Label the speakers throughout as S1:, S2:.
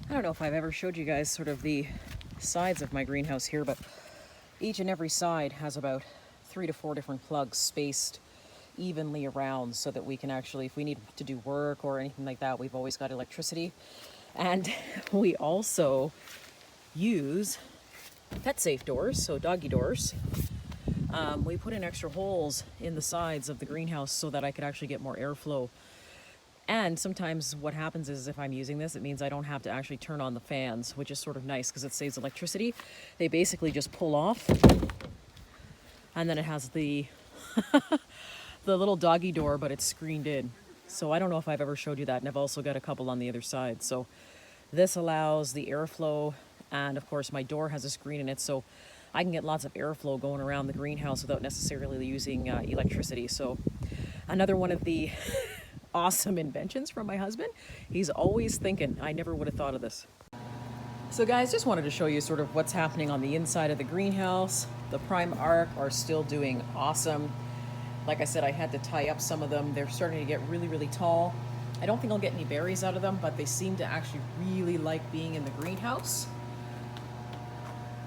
S1: I don't know if I've ever showed you guys sort of the sides of my greenhouse here, but each and every side has about 3 to 4 different plugs spaced evenly around so that we can actually, if we need to do work or anything like that, we've always got electricity. And we also use pet safe doors, so doggy doors. We put in extra holes in the sides of the greenhouse so that I could actually get more airflow. And sometimes what happens is if I'm using this, it means I don't have to actually turn on the fans, which is sort of nice because it saves electricity. They basically just pull off, and then it has the the little doggy door, but it's screened in. So I don't know if I've ever showed you that, and I've also got a couple on the other side. So this allows the airflow, and of course my door has a screen in it, so I can get lots of airflow going around the greenhouse without necessarily using electricity. So another one of the awesome inventions from my husband. He's always thinking. I never would have thought of this. So guys, just wanted to show you sort of what's happening on the inside of the greenhouse. The Prime Arc are still doing awesome. Like I said, I had to tie up some of them. They're starting to get really, really tall. I don't think I'll get any berries out of them, but they seem to actually really like being in the greenhouse.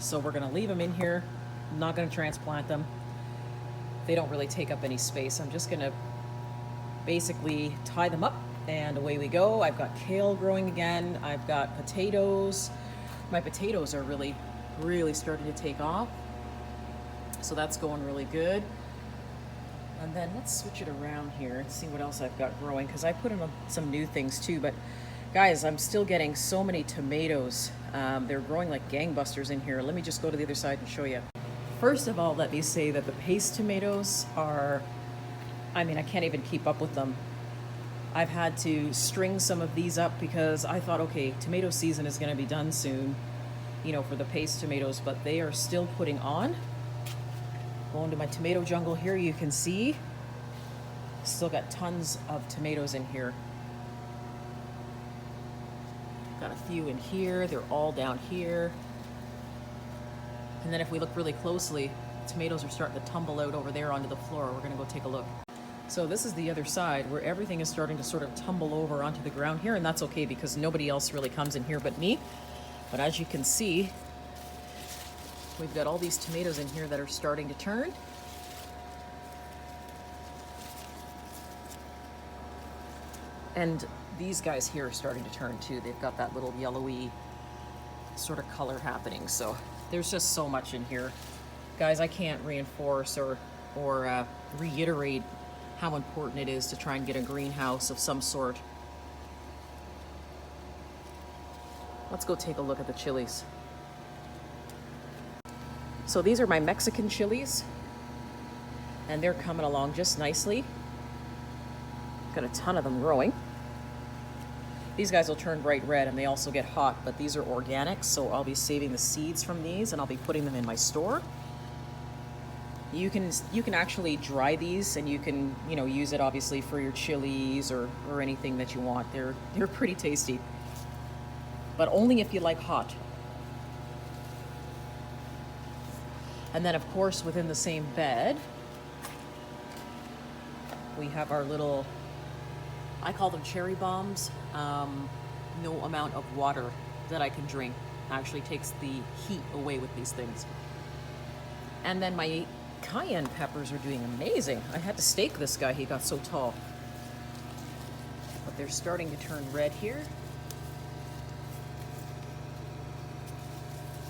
S1: So we're gonna leave them in here. I'm not gonna transplant them. They don't really take up any space. I'm just gonna basically tie them up and away we go. I've got kale growing again. I've got potatoes. My potatoes are really, really starting to take off. So that's going really good. And then let's switch it around here and see what else I've got growing, because I put in some new things too. But guys, I'm still getting so many tomatoes. They're growing like gangbusters in here. Let me just go to the other side and show you. First of all, let me say that the paste tomatoes are, I mean, I can't even keep up with them. I've had to string some of these up because I thought, okay, tomato season is going to be done soon, you know, for the paste tomatoes, but they are still putting on. Going to my tomato jungle here, you can see still got tons of tomatoes in here. Got a few in here. They're all down here. And then if we look really closely, tomatoes are starting to tumble out over there onto the floor. We're going to go take a look. So this is the other side where everything is starting to sort of tumble over onto the ground here, and that's okay because nobody else really comes in here but me. But as you can see, we've got all these tomatoes in here that are starting to turn. And these guys here are starting to turn too. They've got that little yellowy sort of color happening. So there's just so much in here. Guys, I can't reinforce or reiterate how important it is to try and get a greenhouse of some sort. Let's go take a look at the chilies. So these are my Mexican chilies, and they're coming along just nicely. Got a ton of them growing. These guys will turn bright red and they also get hot, but these are organic, so I'll be saving the seeds from these and I'll be putting them in my store. You can actually dry these, and you can, you know, use it obviously for your chilies or anything that you want. They're pretty tasty, but only if you like hot. And then of course within the same bed we have our little, I call them cherry bombs. No amount of water that I can drink actually takes the heat away with these things. And then my cayenne peppers are doing amazing. I had to stake this guy, he got so tall. But they're starting to turn red here.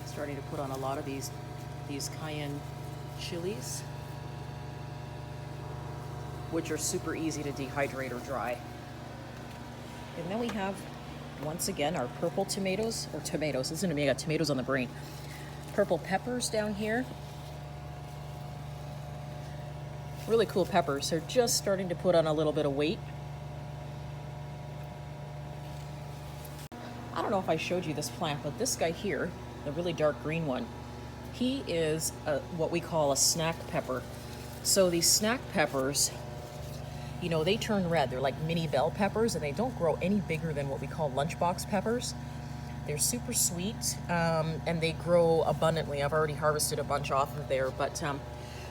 S1: Starting to put on a lot of these cayenne chilies, which are super easy to dehydrate or dry. And then we have, once again, our purple tomatoes, or tomatoes, listen to me, I got tomatoes on the brain. Purple peppers down here. Really cool peppers. They're just starting to put on a little bit of weight. I don't know if I showed you this plant, but this guy here, the really dark green one, he is what we call a snack pepper. So these snack peppers, you know, they turn red. They're like mini bell peppers, and they don't grow any bigger than what we call lunchbox peppers. They're super sweet, and they grow abundantly. I've already harvested a bunch off of there, but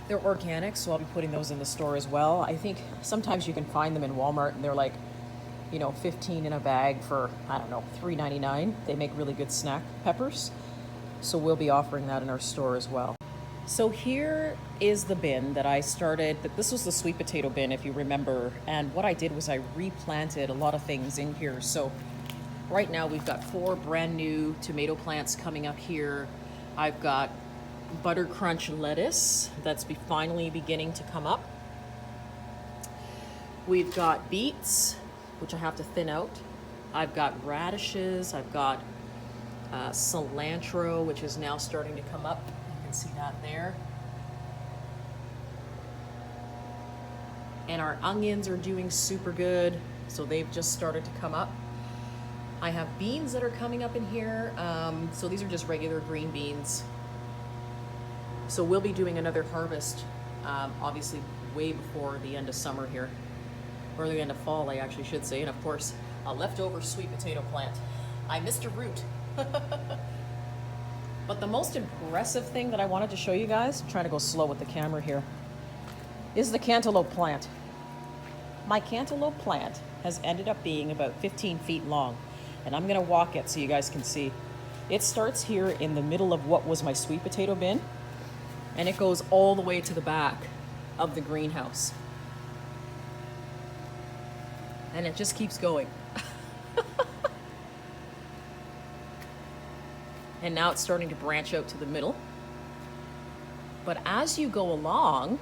S1: they're organic, so I'll be putting those in the store as well. I think sometimes you can find them in Walmart, and they're like you know, 15 in a bag for, I don't know, $3.99. They make really good snack peppers. So we'll be offering that in our store as well. So here is the bin that I started. This was the sweet potato bin, if you remember. And what I did was I replanted a lot of things in here. So right now we've got 4 brand new tomato plants coming up here. I've got Butter Crunch lettuce that's finally beginning to come up. We've got beets, which I have to thin out. I've got radishes. I've got cilantro, which is now starting to come up. You can see that there. And our onions are doing super good, so they've just started to come up. I have beans that are coming up in here. So these are just regular green beans. So we'll be doing another harvest, obviously way before the end of summer here, or the end of fall, I actually should say. And of course, a leftover sweet potato plant. I missed a root. But the most impressive thing that I wanted to show you guys, I'm trying to go slow with the camera here, is the cantaloupe plant. My cantaloupe plant has ended up being about 15 feet long, and I'm gonna walk it so you guys can see. It starts here in the middle of what was my sweet potato bin, and it goes all the way to the back of the greenhouse. And it just keeps going. And now it's starting to branch out to the middle. But as you go along,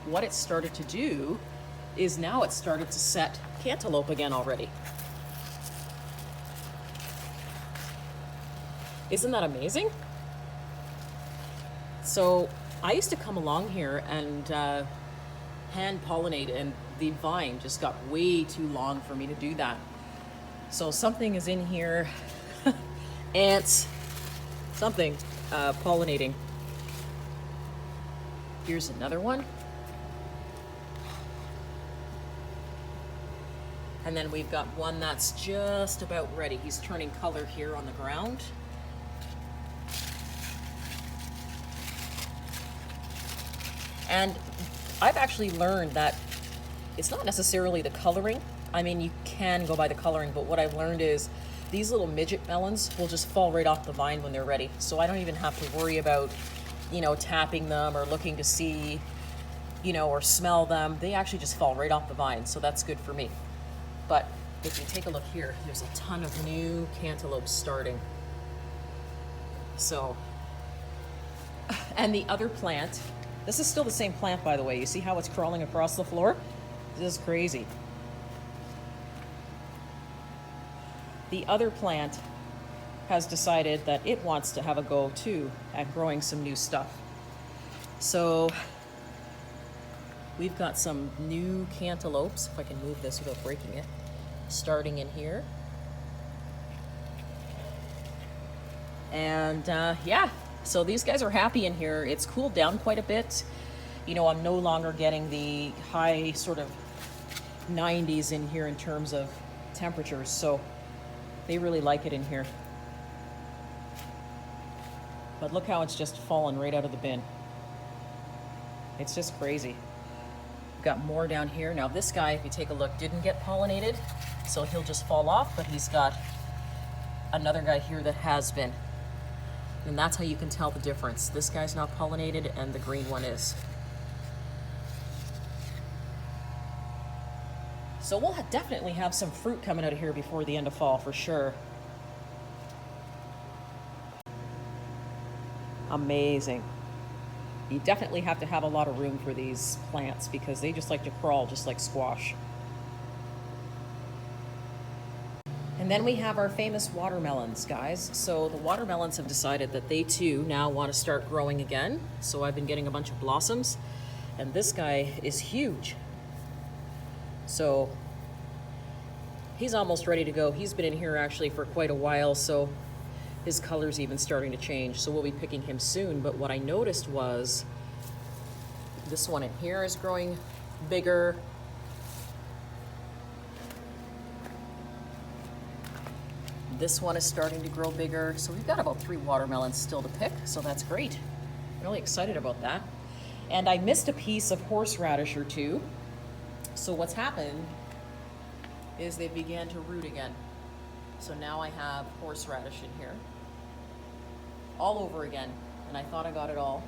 S1: what it started to do is now it started to set cantaloupe again already. Isn't that amazing? So I used to come along here and hand pollinate, and the vine just got way too long for me to do that. So something is in here, ants, something pollinating. Here's another one. And then we've got one that's just about ready. He's turning color here on the ground. And I've actually learned that it's not necessarily the coloring. I mean, you can go by the coloring, but what I've learned is these little midget melons will just fall right off the vine when they're ready. So I don't even have to worry about, you know, tapping them or looking to see, you know, or smell them. They actually just fall right off the vine, so that's good for me. But if you take a look here, there's a ton of new cantaloupes starting. So, and the other plant, this is still the same plant, by the way. You see how it's crawling across the floor? This is crazy. The other plant has decided that it wants to have a go too at growing some new stuff. So we've got some new cantaloupes, if I can move this without breaking it, starting in here. And yeah, so these guys are happy in here. It's cooled down quite a bit. You know, I'm no longer getting the high sort of 90s in here in terms of temperatures, so they really like it in here. But look how it's just fallen right out of the bin. It's just crazy. We've got more down here. Now this guy, if you take a look, didn't get pollinated, so he'll just fall off, but he's got another guy here that has been. And that's how you can tell the difference. This guy's not pollinated and the green one is. So we'll definitely have some fruit coming out of here before the end of fall for sure. Amazing. You definitely have to have a lot of room for these plants because they just like to crawl just like squash. And then we have our famous watermelons, guys. So the watermelons have decided that they too now want to start growing again. So I've been getting a bunch of blossoms, and this guy is huge. So he's almost ready to go. He's been in here actually for quite a while, so his color's even starting to change. So we'll be picking him soon. But what I noticed was this one in here is growing bigger. This one is starting to grow bigger. So we've got about 3 watermelons still to pick, so that's great. I'm really excited about that. And I missed a piece of horseradish or two. So what's happened is they began to root again. So now I have horseradish in here all over again, and I thought I got it all.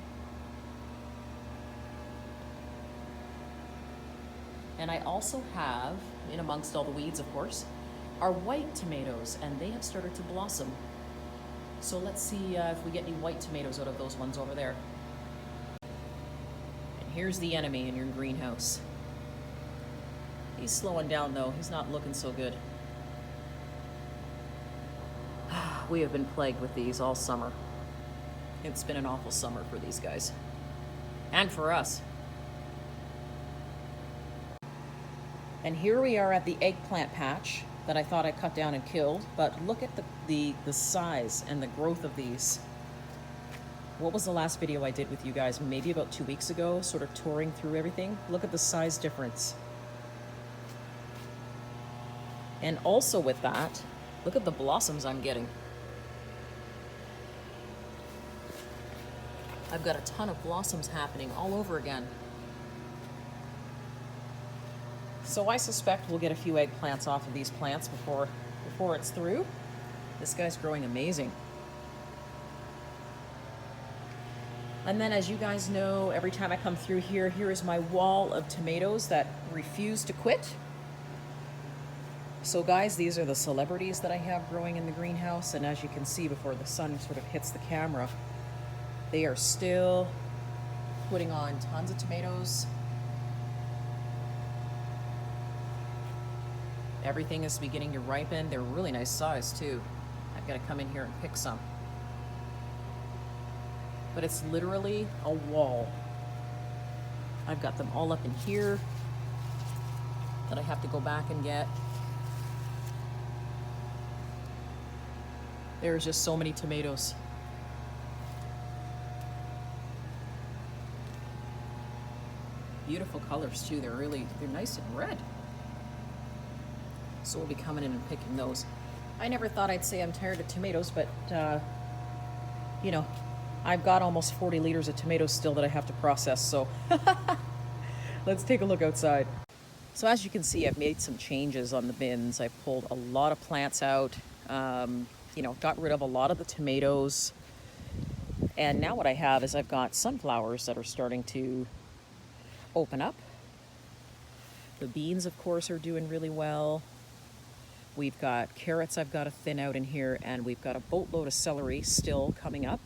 S1: And I also have, in amongst all the weeds of course, are white tomatoes, and they have started to blossom. So let's see if we get any white tomatoes out of those ones over there. And here's the enemy in your greenhouse. He's slowing down though, he's not looking so good. We have been plagued with these all summer. It's been an awful summer for these guys. And for us. And here we are at the eggplant patch that I thought I cut down and killed, but look at the size and the growth of these. What was the last video I did with you guys? Maybe about 2 weeks ago, sort of touring through everything. Look at the size difference. And also with that, look at the blossoms I'm getting. I've got a ton of blossoms happening all over again. So I suspect we'll get a few eggplants off of these plants before it's through. This guy's growing amazing. And then, as you guys know, every time I come through here, here is my wall of tomatoes that refuse to quit. So guys, these are the celebrities that I have growing in the greenhouse, and as you can see before the sun sort of hits the camera, they are still putting on tons of tomatoes. Everything is beginning to ripen. They're really nice size too. I've got to come in here and pick some. But it's literally a wall. I've got them all up in here that I have to go back and get. There's just so many tomatoes. Beautiful colors too. They're nice and red. So we'll be coming in and picking those. I never thought I'd say I'm tired of tomatoes, but you know, I've got almost 40 liters of tomatoes still that I have to process, so let's take a look outside. So as you can see, I've made some changes on the bins. I pulled a lot of plants out, you know, got rid of a lot of the tomatoes. And now what I have is I've got sunflowers that are starting to open up. The beans, of course, are doing really well. We've got carrots I've got to thin out in here, and we've got a boatload of celery still coming up.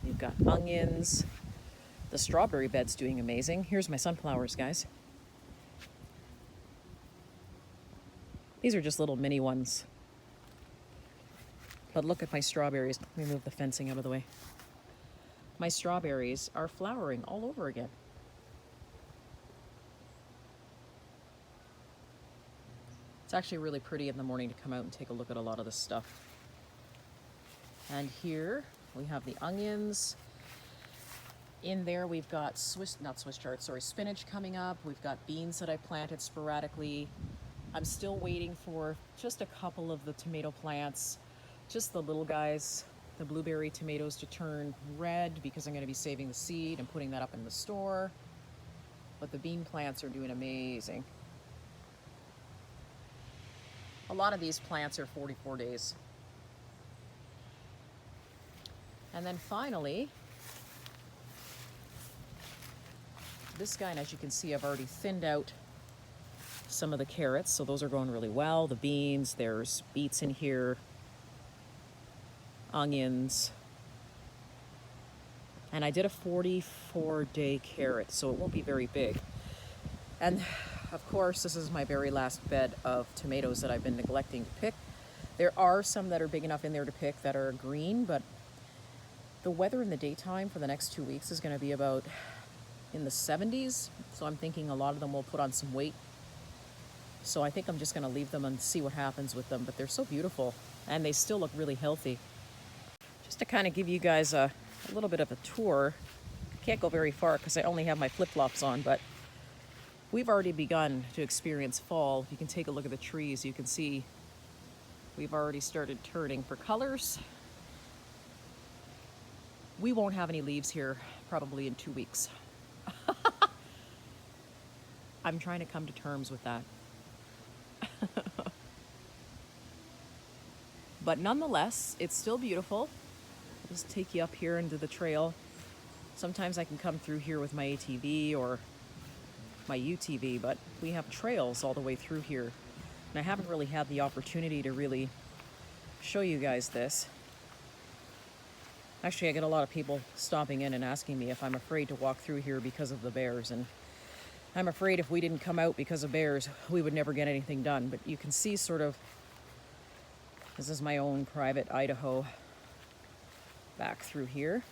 S1: We've got onions. The strawberry bed's doing amazing. Here's my sunflowers, guys. These are just little mini ones. But look at my strawberries. Let me move the fencing out of the way. My strawberries are flowering all over again. It's actually really pretty in the morning to come out and take a look at a lot of this stuff. And here we have the onions. In there we've got spinach coming up. We've got beans that I planted sporadically. I'm still waiting for just a couple of the tomato plants, just the little guys, the blueberry tomatoes, to turn red because I'm going to be saving the seed and putting that up in the store. But the bean plants are doing amazing. A lot of these plants are 44 days. And then finally, this guy, and as you can see, I've already thinned out some of the carrots, so those are going really well. The beans, there's beets in here, onions, and I did a 44-day carrot, so it won't be very big. And of course, this is my very last bed of tomatoes that I've been neglecting to pick. There are some that are big enough in there to pick that are green, but the weather in the daytime for the next 2 weeks is going to be about in the 70s, so I'm thinking a lot of them will put on some weight. So I think I'm just going to leave them and see what happens with them, but they're so beautiful and they still look really healthy. Just to kind of give you guys a little bit of a tour. I can't go very far because I only have my flip-flops on, but we've already begun to experience fall. If you can take a look at the trees, you can see we've already started turning for colors. We won't have any leaves here probably in 2 weeks. I'm trying to come to terms with that. But nonetheless, it's still beautiful. I'll just take you up here into the trail. Sometimes I can come through here with my ATV or my UTV, but we have trails all the way through here. And I haven't really had the opportunity to really show you guys this. Actually, I get a lot of people stopping in and asking me if I'm afraid to walk through here because of the bears. And I'm afraid if we didn't come out because of bears, we would never get anything done. But you can see sort of, this is my own private Idaho back through here.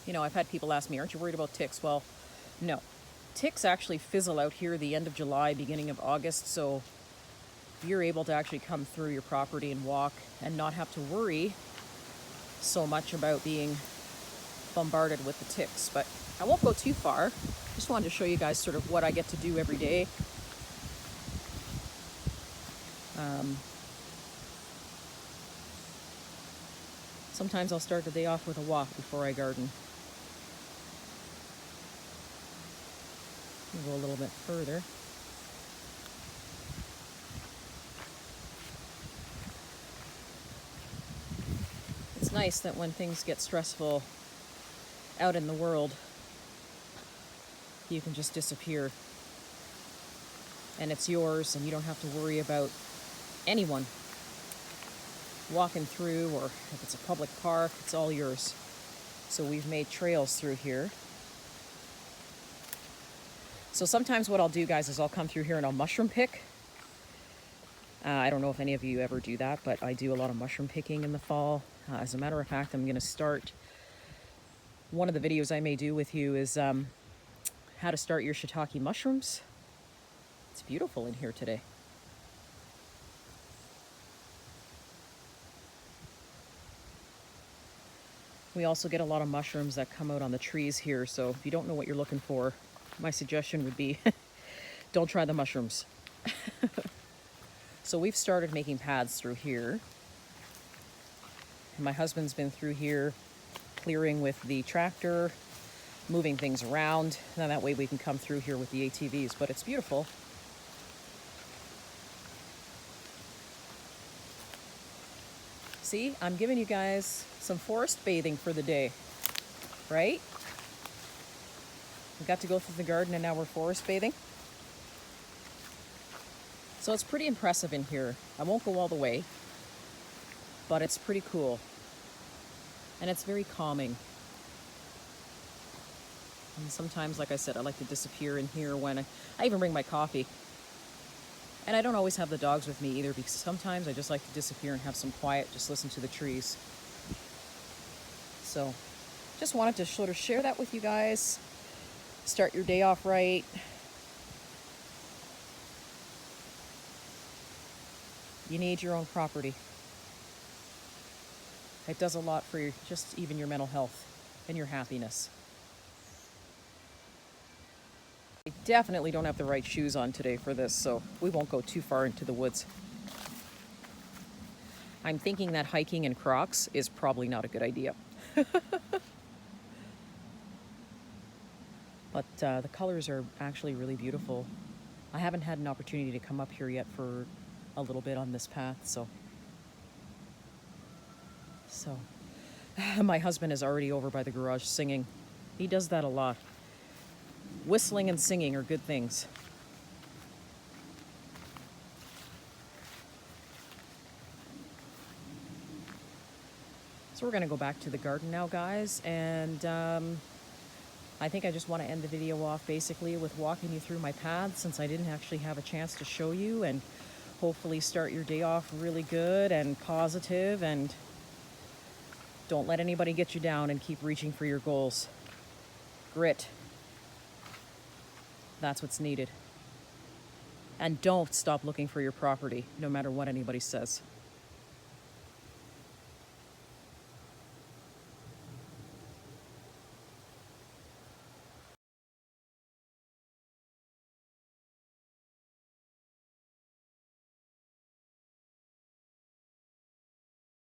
S1: You know, I've had people ask me, aren't you worried about ticks? Well, no. Ticks actually fizzle out here the end of July, beginning of August, so you're able to actually come through your property and walk and not have to worry so much about being bombarded with the ticks. But I won't go too far. Just wanted to show you guys sort of what I get to do every day. Sometimes I'll start the day off with a walk before I garden. Go a little bit further. It's nice that when things get stressful out in the world, you can just disappear and it's yours and you don't have to worry about anyone walking through, or if it's a public park, it's all yours. So we've made trails through here. So sometimes what I'll do, guys, is I'll come through here and I'll mushroom pick. I don't know if any of you ever do that, but I do a lot of mushroom picking in the fall. As a matter of fact, I'm going to start, one of the videos I may do with you is how to start your shiitake mushrooms. It's beautiful in here today. We also get a lot of mushrooms that come out on the trees here, so if you don't know what you're looking for, my suggestion would be don't try the mushrooms. So we've started making paths through here. My husband's been through here clearing with the tractor, moving things around. Now that way we can come through here with the ATVs, but it's beautiful. See, I'm giving you guys some forest bathing for the day, right? We got to go through the garden and now we're forest bathing. So it's pretty impressive in here. I won't go all the way, but it's pretty cool. And it's very calming. And sometimes, like I said, I like to disappear in here when I even bring my coffee. And I don't always have the dogs with me either, because sometimes I just like to disappear and have some quiet, just listen to the trees. So just wanted to sort of share that with you guys. Start your day off right. You need your own property. It does a lot for your, just even your mental health and your happiness. I definitely don't have the right shoes on today for this, so we won't go too far into the woods. I'm thinking that hiking in Crocs is probably not a good idea. But the colors are actually really beautiful. I haven't had an opportunity to come up here yet for a little bit on this path, so my husband is already over by the garage singing. He does that a lot. Whistling and singing are good things. So we're gonna go back to the garden now, guys, and I think I just want to end the video off basically with walking you through my path, since I didn't actually have a chance to show you, and hopefully start your day off really good and positive, and don't let anybody get you down, and keep reaching for your goals. Grit. That's what's needed. And don't stop looking for your property, no matter what anybody says.